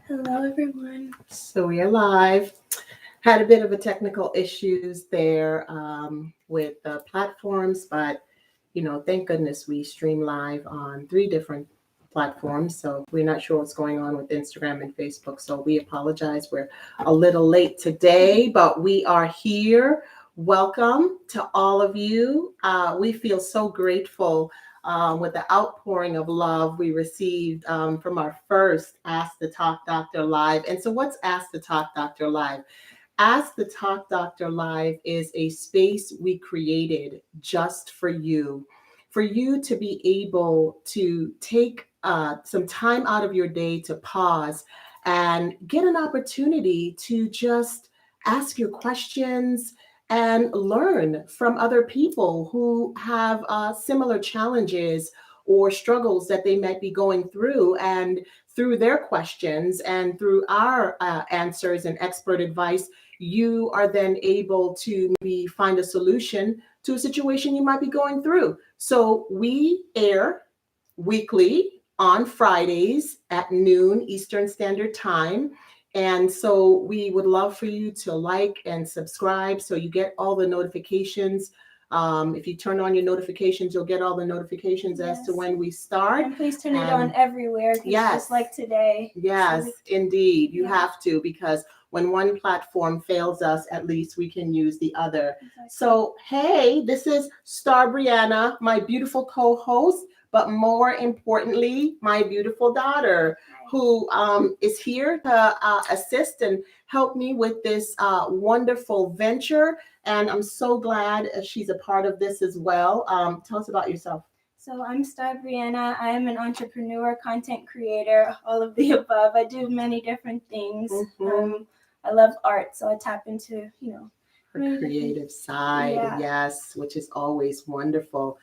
Hello, everyone. So we are live. Had a bit of a technical issues there with the platforms, but thank goodness we stream live on 3 different platforms. So we're not sure what's going on with Instagram and Facebook. So we apologize. We're a little late today, but we are here. Welcome to all of you. We feel so grateful with the outpouring of love we received from our first Ask the Talk Doctor Live. And so, what's Ask the Talk Doctor Live? Ask the Talk Doctor Live is a space we created just for you to be able to take some time out of your day to pause and get an opportunity to just ask your questions and learn from other people who have similar challenges or struggles that they might be going through. And through their questions and through our answers and expert advice, you are then able to maybe find a solution to a situation you might be going through. So we air weekly on Fridays at noon Eastern Standard Time. And so we would love for you to like and subscribe so you get all the notifications. If you turn on your notifications, you'll get all the notifications as to when we start. And please turn it on everywhere. Yes. Just like today. Yes, indeed. You have to, because when one platform fails us, at least we can use the other. Exactly. So, hey, this is Star Brianna, my beautiful co-host, but more importantly, my beautiful daughter, who is here to assist and help me with this wonderful venture. And I'm so glad she's a part of this as well. Tell us about yourself. So I'm Star Brianna. I am an entrepreneur, content creator, all of the above. I do many different things. Mm-hmm. I love art, so I tap into, her creative side, yes, which is always wonderful.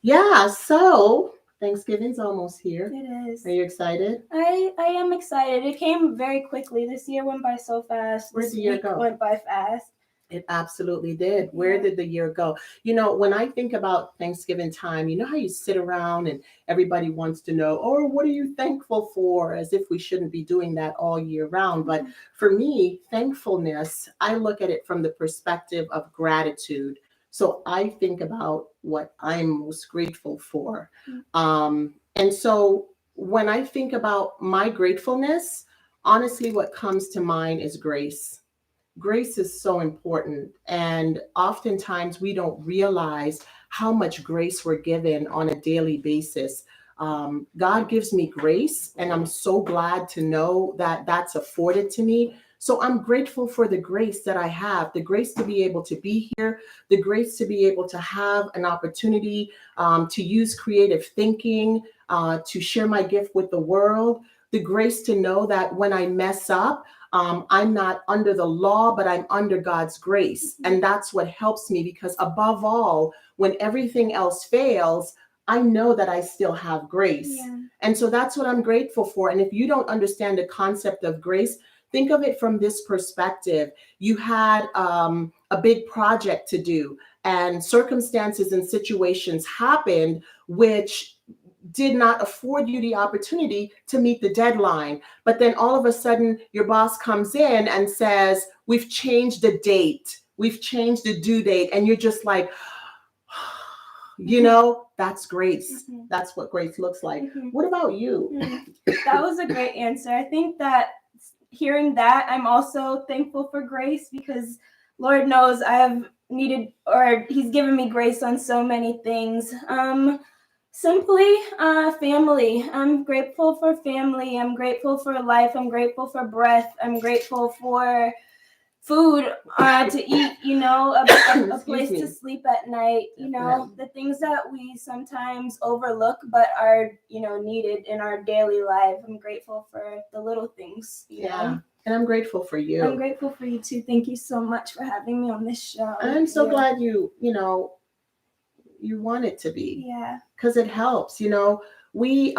Yeah, so Thanksgiving's almost here. It is. Are you excited? I am excited. It came very quickly. This year went by so fast. Where'd the year go? Went by fast. It absolutely did. Where did the year go? When I think about Thanksgiving time, you know how you sit around and everybody wants to know, oh, what are you thankful for? As if we shouldn't be doing that all year round. But for me, thankfulness, I look at it from the perspective of gratitude. So I think about what I'm most grateful for. And so when I think about my gratefulness, honestly, what comes to mind is grace. Grace is so important. And oftentimes we don't realize how much grace we're given on a daily basis. God gives me grace, and I'm so glad to know that that's afforded to me. So I'm grateful for the grace that I have, the grace to be able to be here, the grace to be able to have an opportunity to use creative thinking, to share my gift with the world, the grace to know that when I mess up, I'm not under the law, but I'm under God's grace. And that's what helps me, because above all, when everything else fails, I know that I still have grace. Yeah. And so that's what I'm grateful for. And if you don't understand the concept of grace, think of it from this perspective. You had a big project to do, and circumstances and situations happened which did not afford you the opportunity to meet the deadline. But then all of a sudden, your boss comes in and says, we've changed the date. We've changed the due date. And you're just like, that's grace. Mm-hmm. That's what grace looks like. Mm-hmm. What about you? Mm-hmm. That was a great answer. I think that hearing that, I'm also thankful for grace, because Lord knows I have needed, or He's given me grace on so many things. Simply family. I'm grateful for family. I'm grateful for life. I'm grateful for breath. I'm grateful for food to eat, a place to sleep at night, the things that we sometimes overlook but are, needed in our daily life. I'm grateful for the little things, you know. And I'm grateful for you. I'm grateful for you too. Thank you so much for having me on this show. I'm so glad you want it to be. Yeah. Because it helps. We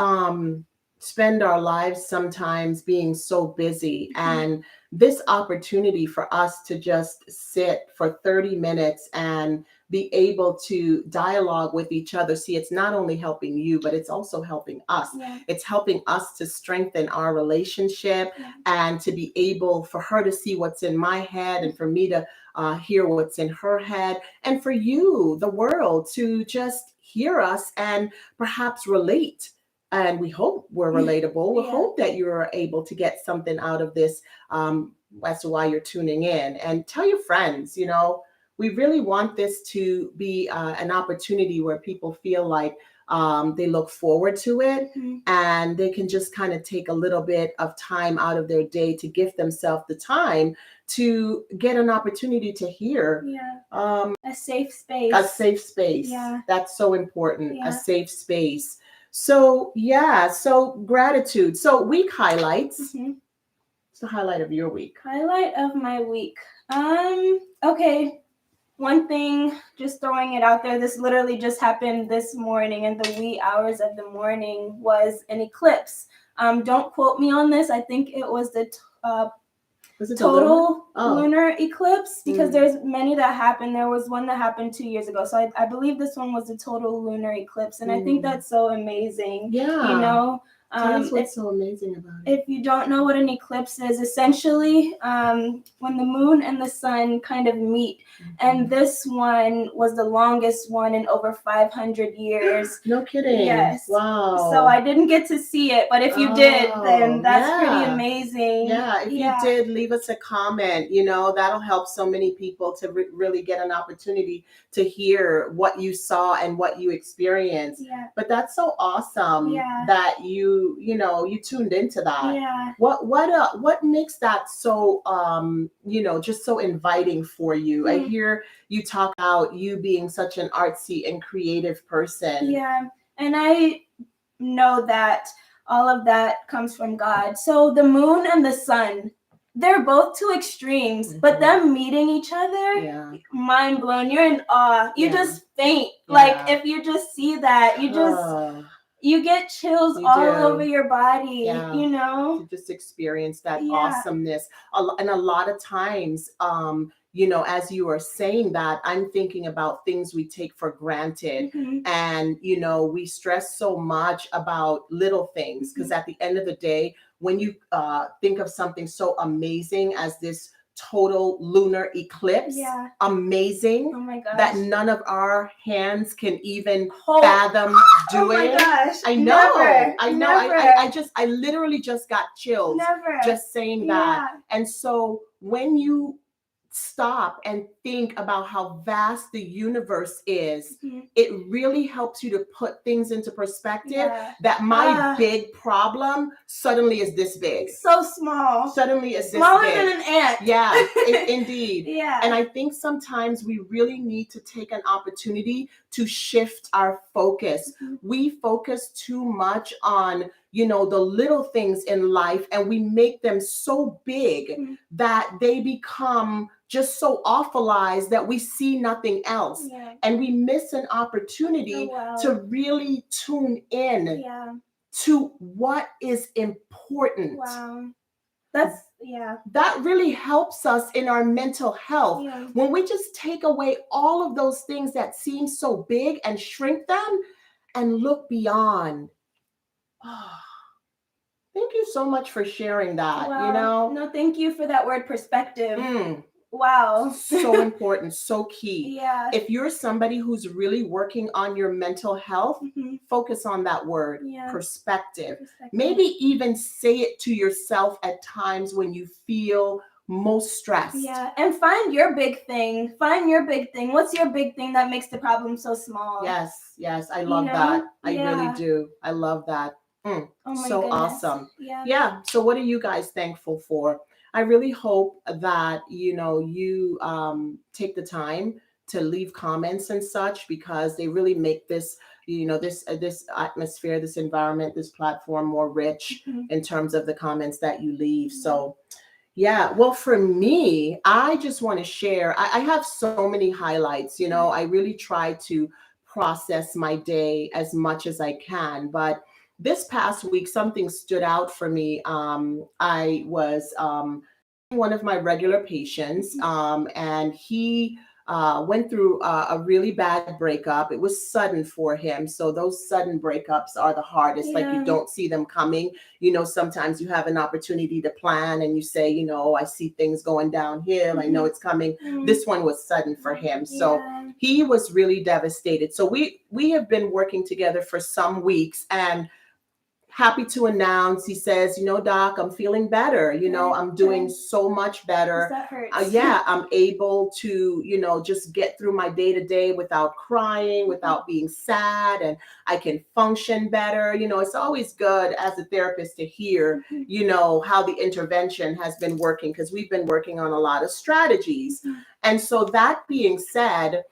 spend our lives sometimes being so busy, and this opportunity for us to just sit for 30 minutes and be able to dialogue with each other. See, it's not only helping you, but it's also helping us. Yeah. It's helping us to strengthen our relationship, Yeah. and to be able for her to see what's in my head, and for me to hear what's in her head, and for you, the world, to just hear us and perhaps relate. And we hope we're relatable. We Yeah. hope that you're able to get something out of this, as to why you're tuning in. And tell your friends, we really want this to be an opportunity where people feel like they look forward to it, Mm-hmm. and they can just kind of take a little bit of time out of their day to give themselves the time to get an opportunity to hear. Yeah. A safe space. A safe space. Yeah. That's so important. Yeah. A safe space. So gratitude. So week highlights. Mm-hmm. What's the highlight of your week? Highlight of my week. Okay. One thing, just throwing it out there, this literally just happened this morning in the wee hours of the morning, was an eclipse. Don't quote me on this. I think it was the Was it the total lunar? lunar eclipse, because there's many that happened. There was one that happened 2 years ago. So I believe this one was the total lunar eclipse. And I think that's so amazing. Yeah. Tell us what's so amazing about it. If you don't know what an eclipse is, essentially when the moon and the sun kind of meet. And this one was the longest one in over 500 years. No kidding. Yes. Wow. So I didn't get to see it, but if you did, then that's pretty amazing. Yeah, if you did, leave us a comment. That'll help so many people to really get an opportunity to hear what you saw and what you experienced. Yeah. But that's so awesome that you tuned into that. Yeah. What makes that so just so inviting for you? I hear you talk about you being such an artsy and creative person. Yeah. And I know that all of that comes from God. So the moon and the sun, they're both two extremes, but them meeting each other, mind blown. You're in awe. You just faint. Like if you just see that, you get chills over your body, To just experience that awesomeness. And a lot of times, as you are saying that, I'm thinking about things we take for granted. And, we stress so much about little things, because at the end of the day, when you think of something so amazing as this total lunar eclipse, amazing, oh my gosh, that none of our hands can even fathom doing. Oh my gosh, I know. Never, I know. Never. I literally just got chills just saying that. And so when you stop and think about how vast the universe is, it really helps you to put things into perspective, that my big problem suddenly is this big. So small. Suddenly is this smaller big. Than an ant. Yeah, indeed. Yeah. And I think sometimes we really need to take an opportunity to shift our focus. We focus too much on the little things in life, and we make them so big that they become just so awfulized that we see nothing else. And we miss an opportunity to really tune in to what is important. Wow. That really helps us in our mental health. When we just take away all of those things that seem so big and shrink them and look beyond. Thank you so much for sharing that. No, thank you for that word, perspective. Wow. So important, so key. Yeah. If you're somebody who's really working on your mental health, focus on that word, perspective. Maybe even say it to yourself at times when you feel most stressed. Yeah, and find your big thing. Find your big thing. What's your big thing that makes the problem so small? Yes, I love that. I really do. I love that. Oh my so goodness. Awesome. Yeah. So what are you guys thankful for? I really hope that you take the time to leave comments and such, because they really make this this atmosphere, this environment, this platform more rich in terms of the comments that you leave. So well, for me, I just want to share. I have so many highlights. I really try to process my day as much as I can, but this past week, something stood out for me. I was one of my regular patients, and he went through a really bad breakup. It was sudden for him. So those sudden breakups are the hardest. Like you Yeah. don't see them coming. You know, sometimes you have an opportunity to plan and you say, you know, I see things going downhill. I know it's coming. This one was sudden for him. So Yeah. he was really devastated. So we have been working together for some weeks, and happy to announce, he says, you know, Doc, I'm feeling better. You know, Good, I'm doing good. so much better. That hurts. Yeah, I'm able to, you know, just get through my day to day without crying, without being sad, and I can function better. You know, it's always good as a therapist to hear, you know, how the intervention has been working, because we've been working on a lot of strategies. And so that being said,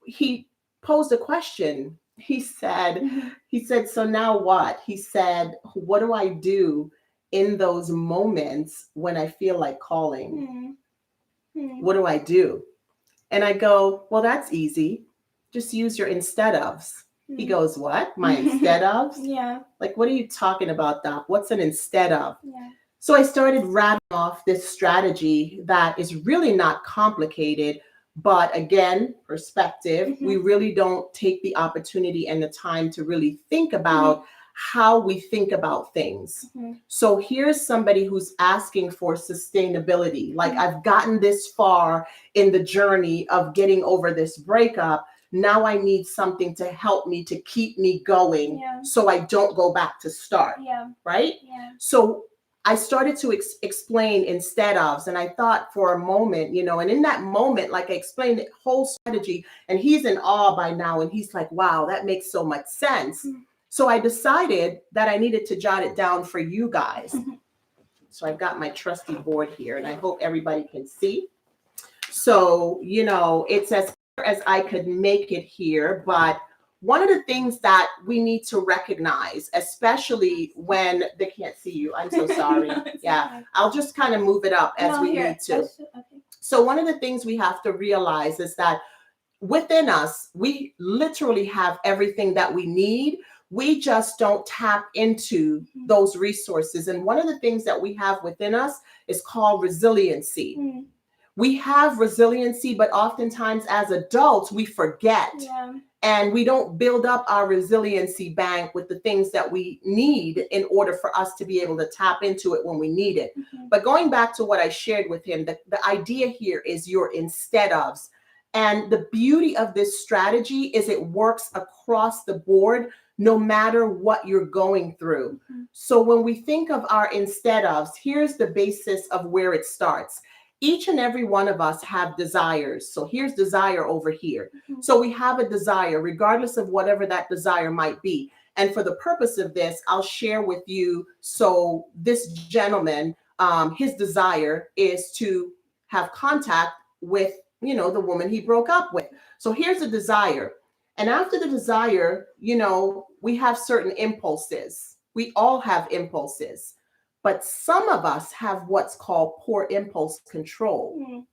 he posed a question. He said, so now what? He said, what do I do in those moments when I feel like calling? What do I do? And I go, well, that's easy. Just use your instead ofs. He goes, what? My instead ofs? Yeah. Like, what are you talking about, Doc? What's an instead of? Yeah. So I started rattling off this strategy that is really not complicated, but again, perspective. We really don't take the opportunity and the time to really think about how we think about things. So here's somebody who's asking for sustainability. Like, I've gotten this far in the journey of getting over this breakup. Now I need something to help me, to keep me going, so I don't go back to start. Right? So I started to explain instead ofs, and I thought for a moment, you know, and in that moment, like I explained the whole strategy, and he's in awe by now, and he's like, wow, that makes so much sense. So I decided that I needed to jot it down for you guys. So I've got my trusty board here, and I hope everybody can see. So, you know, it's as clear as I could make it here, but one of the things that we need to recognize, especially when they can't see you, I'm so sorry. No, Yeah, okay. I'll just kind of move it up as we need to. Okay. So one of the things we have to realize is that within us, we literally have everything that we need. We just don't tap into those resources. And one of the things that we have within us is called resiliency. We have resiliency, but oftentimes as adults, we forget. And we don't build up our resiliency bank with the things that we need in order for us to be able to tap into it when we need it. But going back to what I shared with him, the idea here is your instead ofs. And the beauty of this strategy is it works across the board, no matter what you're going through. So when we think of our instead ofs, here's the basis of where it starts. Each and every one of us have desires. So here's desire over here. So we have a desire, regardless of whatever that desire might be. And for the purpose of this, I'll share with you. So this gentleman, his desire is to have contact with, you know, the woman he broke up with. So here's the desire. And after the desire, you know, we have certain impulses. We all have impulses. But some of us have what's called poor impulse control.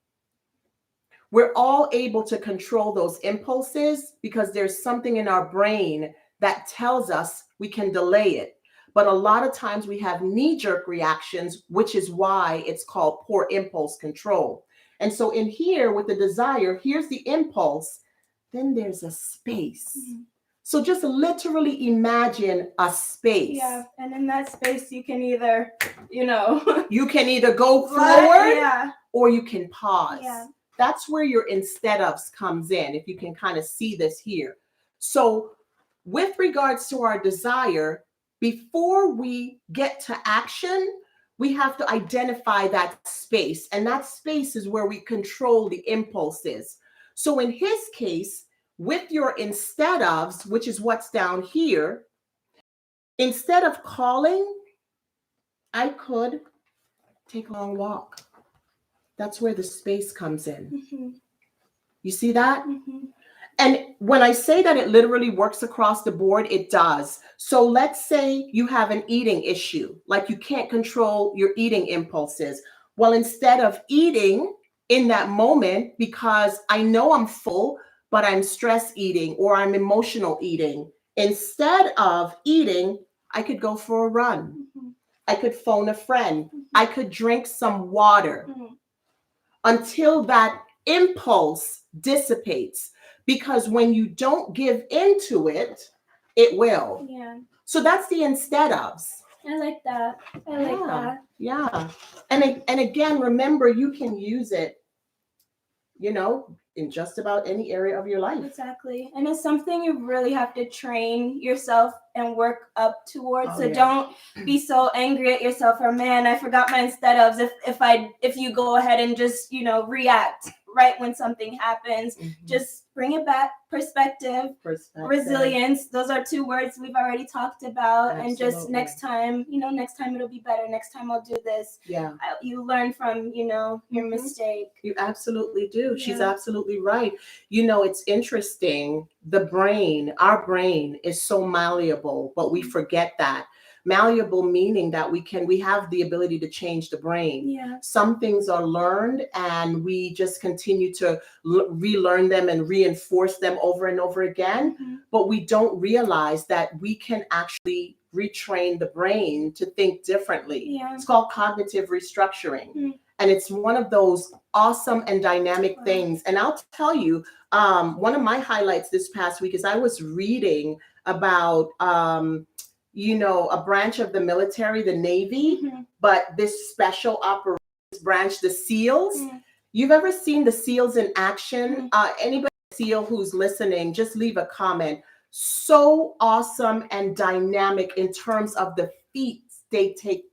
We're all able to control those impulses because there's something in our brain that tells us we can delay it. But a lot of times we have knee-jerk reactions, which is why it's called poor impulse control. And so in here with the desire, here's the impulse, then there's a space. So just literally imagine a space. Yeah, and in that space, you can either, you know, you can either go forward yeah, or you can pause. Yeah. That's where your instead ofs comes in, if you can kind of see this here. So with regards to our desire, before we get to action, we have to identify that space. And that space is where we control the impulses. So in his case, with your instead ofs, which is what's down here, instead of calling, I could take a long walk. That's where the space comes in. You see that? And when I say that it literally works across the board, it does. So let's say you have an eating issue, like you can't control your eating impulses. Well, instead of eating in that moment, because I know I'm full, but I'm stress eating or I'm emotional eating, instead of eating, I could go for a run. I could phone a friend. I could drink some water until that impulse dissipates, because when you don't give into it, it will. Yeah. So that's the instead ofs. I like that. I like that. Yeah. And again, remember, you can use it, in just about any area of your life. Exactly. And it's something you really have to train yourself and work up towards. Oh, so yeah. don't be so angry at yourself, or man, I forgot my instead ofs. If you go ahead and just, react right when something happens, just bring it back. Perspective, resilience. Those are 2 words we've already talked about. Absolutely. And just next time it'll be better. Next time I'll do this. Yeah. You learn from, your mistake. You absolutely do. Yeah. She's absolutely right. It's interesting. Our brain is so malleable, but we forget that. Malleable meaning that we have the ability to change the brain. Yeah. Some things are learned and we just continue to relearn them and reinforce them over and over again. But we don't realize that we can actually retrain the brain to think differently. Yeah. It's called cognitive restructuring. And it's one of those awesome and dynamic things. And I'll tell you, one of my highlights this past week is I was reading about, a branch of the military, the Navy, but this special operations branch, the SEALs. You've ever seen the SEALs in action? Anybody SEAL who's listening, just leave a comment. So awesome and dynamic in terms of the feats they take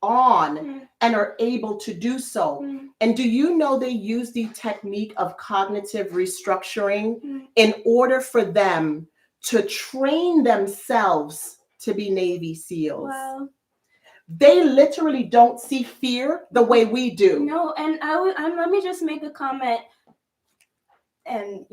on and are able to do so. And do you know they use the technique of cognitive restructuring in order for them to train themselves to be Navy SEALs? Wow. They literally don't see fear the way we do. No, and let me just make a comment. And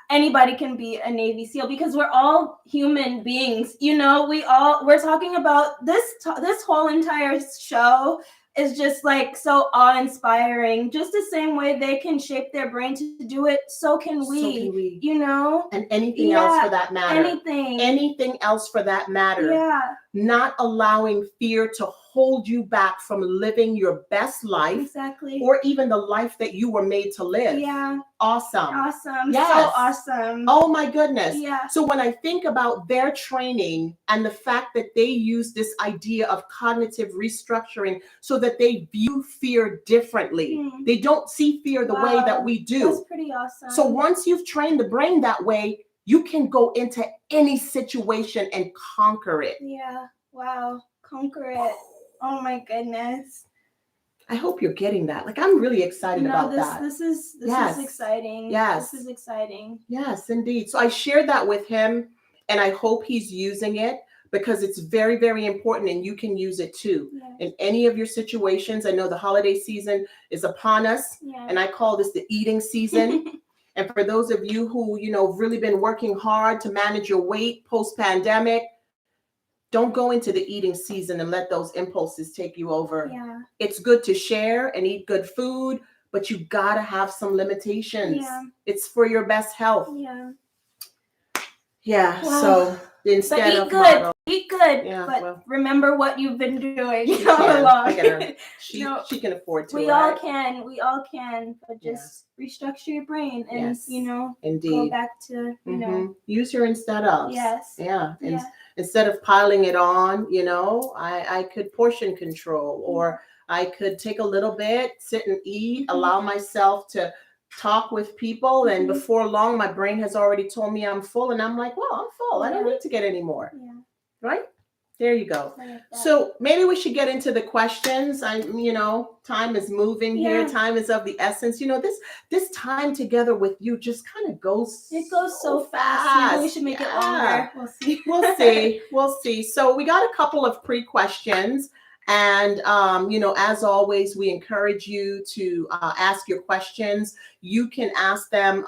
anybody can be a Navy SEAL because we're all human beings. We're talking about this whole entire show is just like so awe-inspiring. Just the same way they can shape their brain to do it, so can we. And anything else for that matter. Anything else for that matter. Yeah. Not allowing fear to hold you back from living your best life. Exactly. Or even the life that you were made to live. Yeah. Awesome. Yes. So awesome. Oh my goodness. Yeah. So when I think about their training and the fact that they use this idea of cognitive restructuring so that they view fear differently. They don't see fear the way that we do. That's pretty awesome. So once you've trained the brain that way, you can go into any situation and conquer it. Yeah. Wow. Conquer it. Oh my goodness. I hope you're getting that. Like, I'm really excited about that. This is exciting. Yes. This is exciting. Yes, indeed. So I shared that with him, and I hope he's using it because it's very, very important, and you can use it too in any of your situations. I know the holiday season is upon us, and I call this the eating season. And for those of you who, really been working hard to manage your weight post-pandemic, don't go into the eating season and let those impulses take you over. Yeah. It's good to share and eat good food, but you gotta have some limitations. Yeah. It's for your best health. Yeah. Yeah. Wow. So instead eat of good, model, eat good. Yeah, but remember what you've been doing she all can. along. Look at her. She can afford to. We all can. But just restructure your brain and indeed, go back to use your instead of. Yes. Yeah. Instead of piling it on, I could portion control, or I could take a little bit, sit and eat, allow myself to talk with people, and before long my brain has already told me I'm full, and I'm like, well, I'm full. I don't need to get any more. Right? There you go. So maybe we should get into the questions. Time is moving here. Time is of the essence. This time together with you just kind of goes. It goes so fast. Maybe we should make it longer. We'll see. We'll see. So we got a couple of pre-questions. And, as always, we encourage you to ask your questions. You can ask them,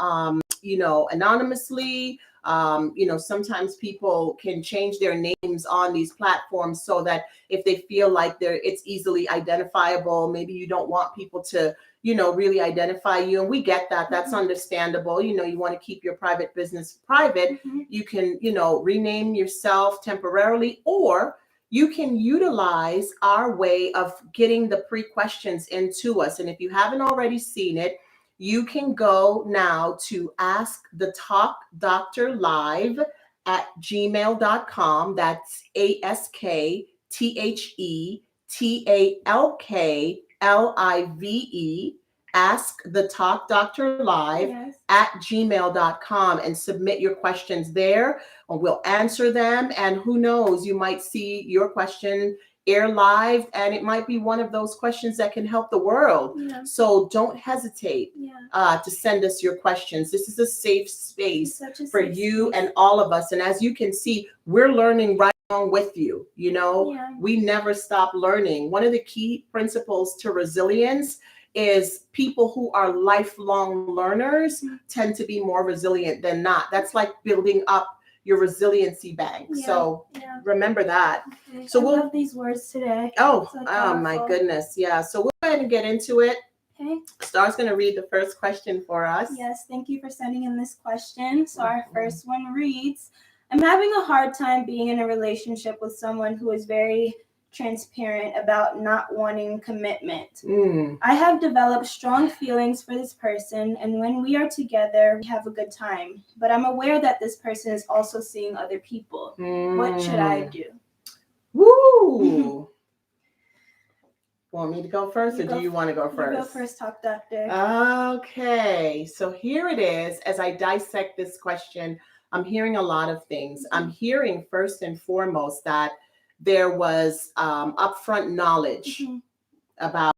anonymously. Sometimes people can change their names on these platforms so that if they feel like it's easily identifiable, maybe you don't want people to, really identify you. And we get that. That's understandable. You want to keep your private business private. You can, rename yourself temporarily, or you can utilize our way of getting the pre-questions into us. And if you haven't already seen it, you can go now to askthetalkdrlive@gmail.com. That's AskTheTalkDrlive, Ask the Talk Doctor Live Yes. at gmail.com, and submit your questions there, and we'll answer them. And who knows, you might see your question air live, and it might be one of those questions that can help the world. Yeah. So don't hesitate Yeah. to send us your questions. This is a safe It's space such a for safe you space. and all of us. And as you can see, we're learning right along with you. You know, Yeah. we never stop learning. One of the key principles to resilience is people who are lifelong learners tend to be more resilient than not. That's like building up your resiliency bank. Yeah. So Yeah. remember that. Okay. So I we'll- love these words today. Oh, So oh my powerful. goodness. Yeah. So we'll go ahead and get into it. Okay. Star's going to read the first question for us. Yes, thank you for sending in this question. So our first one reads, I'm having a hard time being in a relationship with someone who is very transparent about not wanting commitment. I have developed strong feelings for this person, and when we are together, we have a good time. But I'm aware that this person is also seeing other people. What should I do? Woo! Want me to go first, You or go do you want to go You first? go first, Talk Doctor. Okay, so here it is. As I dissect this question, I'm hearing a lot of things. I'm hearing first and foremost that there was upfront knowledge about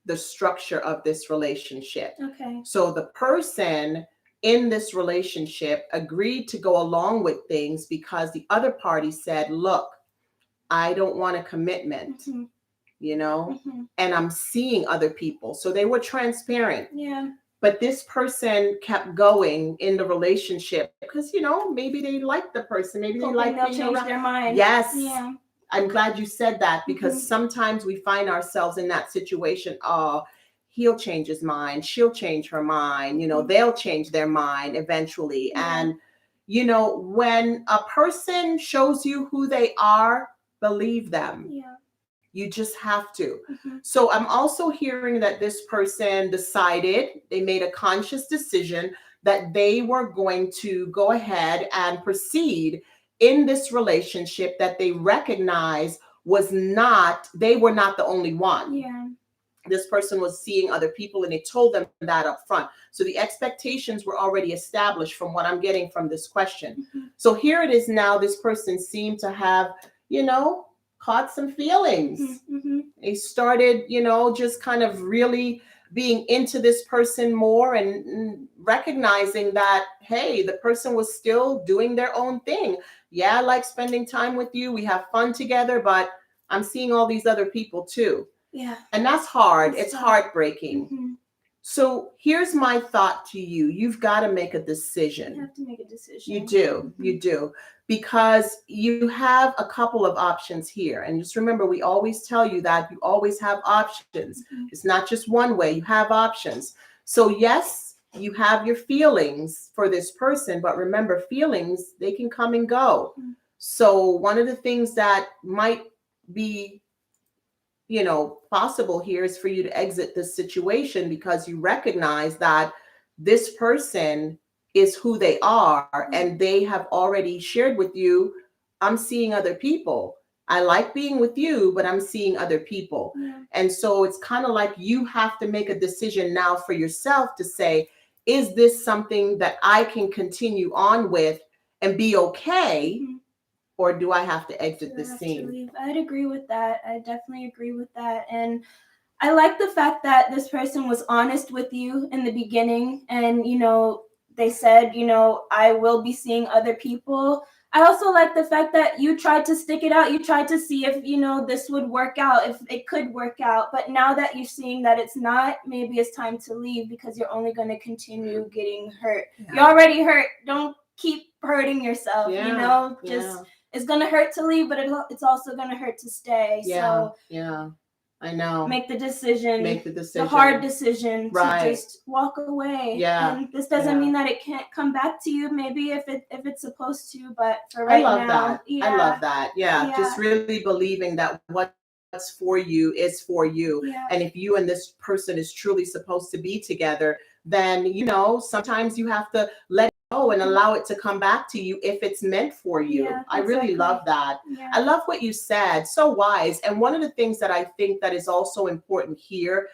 the structure of this relationship. Okay. So the person in this relationship agreed to go along with things because the other party said, look, I don't want a commitment. You know, and I'm seeing other people. So they were transparent. Yeah. But this person kept going in the relationship because, you know, maybe they like the person. Maybe they like they'll being change around. their mind. Yes. Yeah. I'm glad you said that, because sometimes we find ourselves in that situation. Oh, he'll change his mind. She'll change her mind. You know, they'll change their mind eventually. Yeah. And, you know, when a person shows you who they are, believe them. Yeah. You just have to. So I'm also hearing that this person decided, they made a conscious decision that they were going to go ahead and proceed in this relationship that they recognize they were not the only one. Yeah. This person was seeing other people, and they told them that up front. So the expectations were already established from what I'm getting from this question. So here it is now, this person seemed to have, you know, caught some feelings. They started, you know, just kind of really being into this person more, and recognizing that, hey, the person was still doing their own thing. Yeah, I like spending time with you. We have fun together, but I'm seeing all these other people too. Yeah. And that's hard. It's It's heartbreaking. So here's my thought to you. You've got to make a decision. You have to make a decision. You do. You do. Because you have a couple of options here. And just remember, we always tell you that you always have options. It's not just one way. You have options. So yes, you have your feelings for this person, but remember, feelings, they can come and go. So one of the things that might be, you know, possible here is for you to exit this situation, because you recognize that this person is who they are, and they have already shared with you, I'm seeing other people. I like being with you, but I'm seeing other people. And so it's kind of like you have to make a decision now for yourself to say, is this something that I can continue on with and be okay? Or do I have to exit this scene? I'd agree with that. I definitely agree with that. And I like the fact that this person was honest with you in the beginning. And, you know, they said, you know, I will be seeing other people. I also like the fact that you tried to stick it out. You tried to see if, you know, this would work out, if it could work out. But now that you're seeing that it's not, maybe it's time to leave, because you're only going to continue getting hurt. You're already hurt. Don't keep hurting yourself, you know, just... It's going to hurt to leave, but it's also going to hurt to stay. So I know. Make the decision. The hard decision to just walk away. Yeah. And this doesn't mean that it can't come back to you, maybe if it's supposed to, but for right now. I love that. Yeah. Just really believing that what's for you is for you. Yeah. And if you and this person is truly supposed to be together, then, sometimes you have to let it go and allow it to come back to you if it's meant for you. Yeah, I really exactly. love that. Yeah. I love what you said. So wise. And one of the things that I think that is also important here,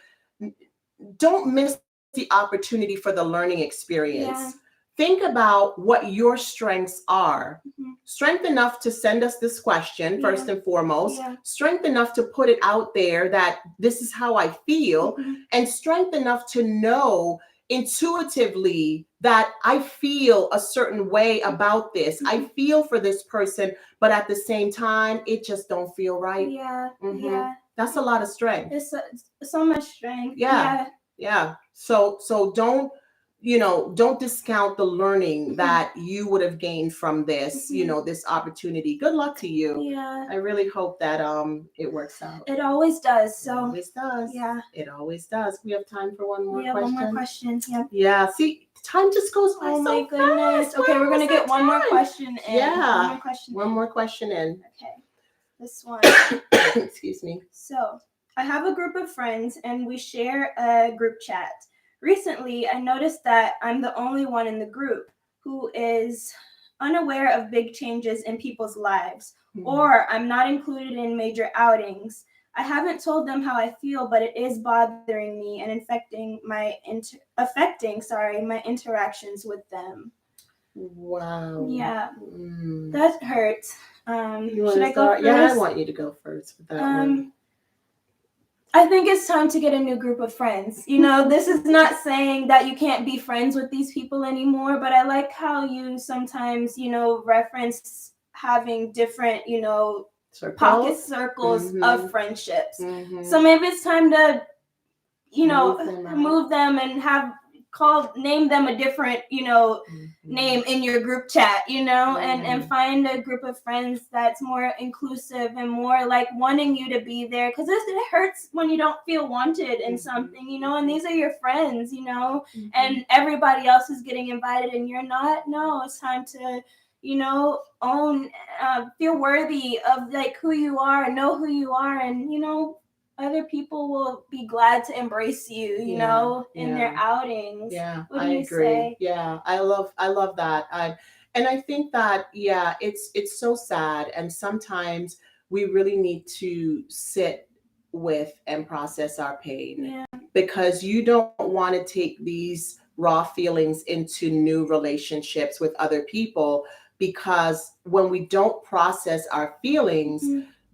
don't miss the opportunity for the learning experience. Yeah. Think about what your strengths are. Mhm. Strength enough to send us this question, first Yeah. and foremost. Yeah. Strength enough to put it out there that this is how I feel. Mhm. And strength enough to know intuitively that I feel a certain way about this. I Mhm. feel for this person, but at the same time, it just don't feel right. Yeah. Mhm. Yeah. That's a lot of strength. It's so much strength. Yeah. Yeah. So don't discount the learning that you would have gained from this, Mhm. this opportunity. Good luck to you. Yeah. I really hope that it works out. It always does. It So always does. yeah. It always does. We have time for one more We have question. one more question. Yeah. Yeah. See, time just goes by Oh so my goodness. fast. Okay, Where we're gonna was get that one more time? question in. Yeah. One more question. One in. more question in. Okay. This one. Excuse me. So, I have a group of friends and we share a group chat. Recently, I noticed that I'm the only one in the group who is unaware of big changes in people's lives, or I'm not included in major outings. I haven't told them how I feel, but it is bothering me and affecting my interactions with them. Wow. Yeah, that hurts. Should I go start? first? Yeah, I want you to go first with that one. I think it's time to get a new group of friends. This is not saying that you can't be friends with these people anymore, but I like how you sometimes, reference having different, pocket circles of friendships. So maybe it's time to, move them and name them a different, name in your group chat, and find a group of friends that's more inclusive and more like wanting you to be there, because it hurts when you don't feel wanted in something, and these are your friends, and everybody else is getting invited and you're not. No, it's time to own, feel worthy of like who you are, know who you are, and other people will be glad to embrace you, in their outings. Yeah, What do I you agree. say? Yeah, I love that. And I think that, yeah, it's so sad. And sometimes we really need to sit with and process our pain. Yeah. Because you don't want to take these raw feelings into new relationships with other people, because when we don't process our feelings,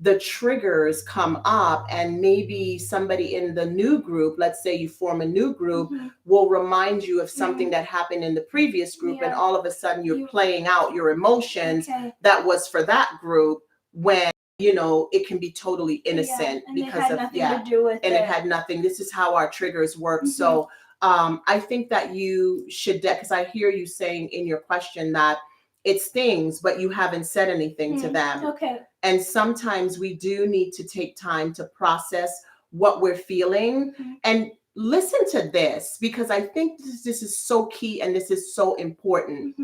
the triggers come up, and maybe somebody in the new group, let's say you form a new group, will remind you of something that happened in the previous group, and all of a sudden you're playing out your emotions that was for that group, when it can be totally innocent, and because it had nothing to do with and it had nothing. This is how our triggers work. So I think that you should, because I hear you saying in your question that it stings, but you haven't said anything to them. Okay. And sometimes we do need to take time to process what we're feeling. And listen to this, because I think this is so key and this is so important.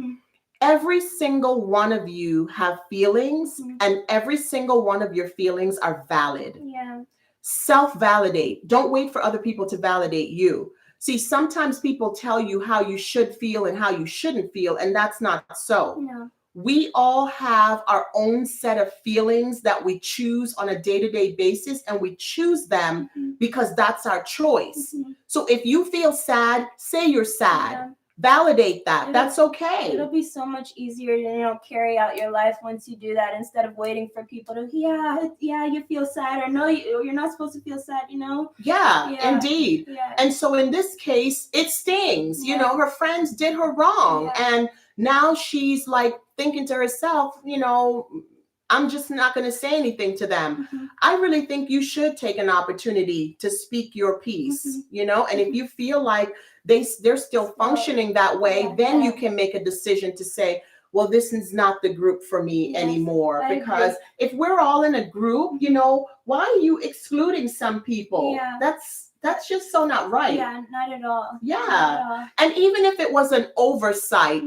Every single one of you have feelings, and every single one of your feelings are valid. Yeah. Self-validate. Don't wait for other people to validate you. See, sometimes people tell you how you should feel and how you shouldn't feel, and that's not so. No. We all have our own set of feelings that we choose on a day-to-day basis, and we choose them because that's our choice. So if you feel sad, say you're sad. Yeah. Validate that. That's okay. It'll be so much easier to carry out your life once you do that, instead of waiting for people to you feel sad, or no, you're not supposed to feel sad. Yeah. Indeed. Yeah. And so in this case, it stings. Her friends did her wrong, and now she's like thinking to herself, I'm just not going to say anything to them. I really think you should take an opportunity to speak your piece, and if you feel like they're still functioning that way, then you can make a decision to say, well, this is not the group for me anymore. Because if we're all in a group, why are you excluding some people? Yeah. That's just so not right. Yeah, not at all. Yeah. Not at all. And even if it was an oversight,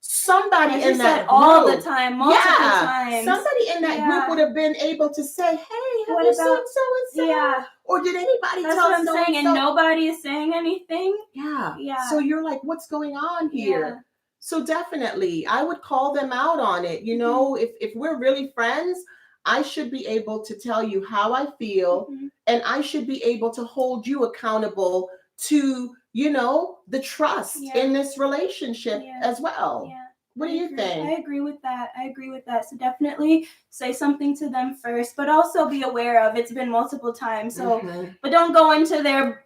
somebody in that group, all the time, multiple times. Somebody in that group would have been able to say, hey, have what you about seen so and so? yeah? Or did anybody That's tell what I'm so saying, and and so? nobody is saying anything. Yeah. Yeah. So you're like, what's going on here? Yeah. So definitely, I would call them out on it. You Mhm. know, if we're really friends, I should be able to tell you how I feel, Mhm. and I should be able to hold you accountable to, you know, the trust Yeah. in this relationship Yeah. as well. Yeah. What do I you agree. think? I agree with that. I agree with that. So definitely say something to them first, but also be aware of it's been multiple times. So, Mhm. but don't go into their,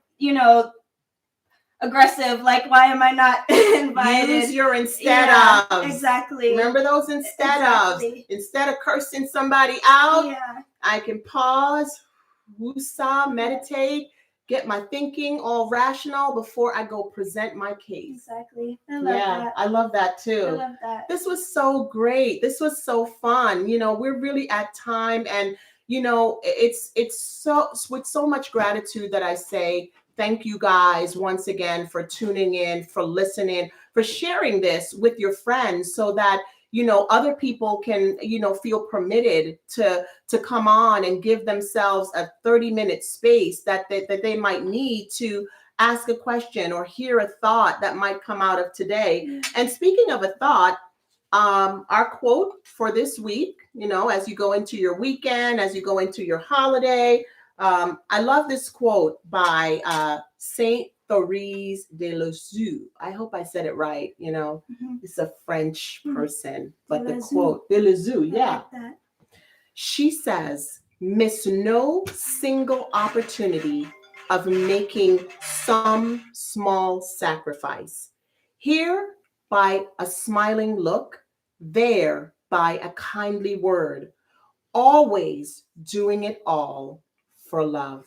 aggressive, like, why am I not invited? Use your instead Yeah, of. exactly. Remember those instead Exactly. of. Instead of cursing somebody out, Yeah. I can pause, woosah, meditate, get my thinking all rational before I go present my case. Exactly. I love Yeah, that. I love that too. I love that. This was so great. This was so fun. You know, we're really at time, and you know, it's so with so much gratitude that I say thank you guys once again for tuning in, for listening, for sharing this with your friends so that you know other people can, you know, feel permitted to come on and give themselves a 30-minute space that they might need to ask a question or hear a thought that might come out of today. Yeah. And speaking of a thought, our quote for this week, you know, as you go into your weekend, as you go into your holiday, I love this quote by Saint Therese de Lisieux. I hope I said it right. You know, Mhm. it's a French person, but De the Lisieux. quote, de Lisieux, I yeah. like that. She says, miss no single opportunity of making some small sacrifice. Here by a smiling look, there by a kindly word, always doing it all for love.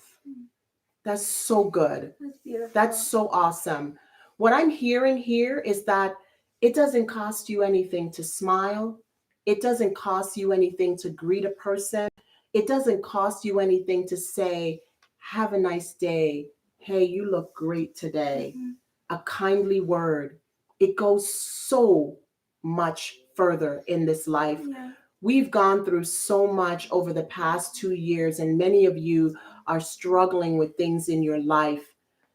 That's so good. That's beautiful. That's so awesome. What I'm hearing here is that it doesn't cost you anything to smile. It doesn't cost you anything to greet a person. It doesn't cost you anything to say, have a nice day. Hey, you look great today. Mhm. A kindly word. It goes so much further in this life. Yeah. We've gone through so much over the past 2 years, and many of you are struggling with things in your life.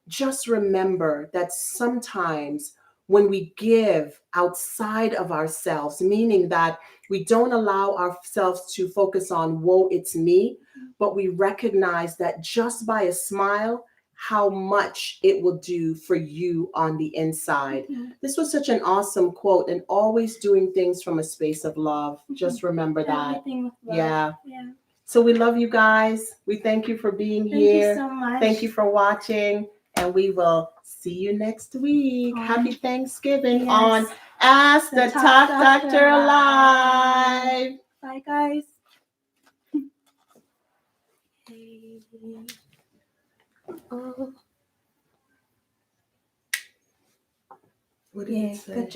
Just remember that sometimes when we give outside of ourselves, meaning that we don't allow ourselves to focus on, whoa, it's me, but we recognize that just by a smile, how much it will do for you on the inside. Mhm. This was such an awesome quote, and always doing things from a space of love. Just remember that. Everything with love. Yeah. Yeah. So we love you guys. We thank you for being Thank here. you so much. Thank you for watching, and we will see you next week. Happy Thanksgiving on Ask the Talk Doctor Live. Bye, guys. What did Yeah, it say? good job.